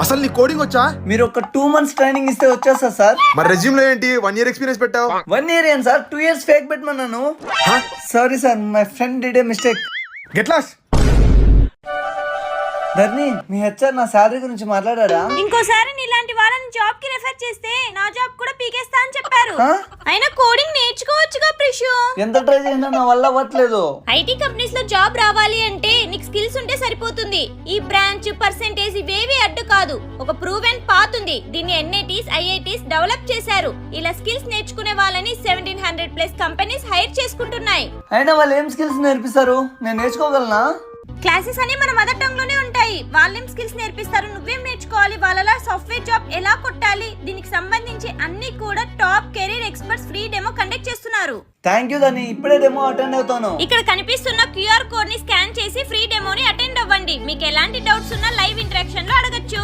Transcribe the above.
అసలు నీ కోడింగ్ వచ్చా? మీరు ఒక 2 months ట్రైనింగ్ ఇస్తే వచ్చేస్తా సార్. మరి రెజ్యూమ్ లో ఏంటి 1 year ఎక్స్పీరియన్స్ పెట్టావు? 1 year ఏం సార్, 2 years ఫేక్ పెట్టమన్నాను. Sorry sir, my friend did a mistake. Get lost. ధర్ని, మీ హెచ్ఆర్ నా శాలరీ గురించి మాట్లాడారా? ఇంకోసారి నీలాంటి వాళ్ళని జాబ్ కి రెఫర్ చేస్తే నా జాబ్ కూడా పీకేస్తా అని చెప్పారు. అయినా కోడింగ్ నేర్చుకోవచ్చుగా ప్రిషు. ఎంత ట్రై చేసినా నా వల్ల అవ్వట్లేదు. ఐటీ కంపెనీస్ లో జాబ్ రావాలి అంటే నీకు స్కిల్స్ ఉంటే సరిపోతుంది. ఈ బ్రాంచ్ పర్సెంటేజ్ ఇవేవి అడ్డు కాదు. ఒక ప్రూవెన్ పాత్ ఉంది. దీన్ని ఎన్ఐటీస్ ఐఐటీస్ డెవలప్ చేశారు. ఇలా స్కిల్స్ నేర్చుకునే వాళ్ళని 1700+ కంపెనీస్ హైర్ చేసుకుంటున్నాయి. అయినా వాళ్ళు ఏం స్కిల్స్ నేర్పిస్తారు? నేను నేర్చుకోగలనా? క్లాసెస్ అని మన మదర్ టంగ్ లోనే ఉంటాయి. వాళ్ళేం స్కిల్స్ నేర్పిస్తారు, నువ్వేం నేర్చుకోవాలి, వాళ్ళలా సాఫ్ట్వేర్ జాబ్ ఎలా కొట్టాలి, దీనికి సంబంధించి అన్ని కూడా top career experts free demo conduct చేస్తున్నారు. థ్యాంక్ యూ ధర్ని, ఇప్పుడే డెమో అటెండ్ అవుతాను. ఇక్కడ కనిపిస్తున్న QR కోడ్ ని స్కాన్ చేసి ఫ్రీ డెమోని అటెండ్ అవ్వండి. మీకు ఎలాంటి డౌట్స్ ఉన్నా లైవ్ ఇంటరాక్షన్ లో అడగచ్చు.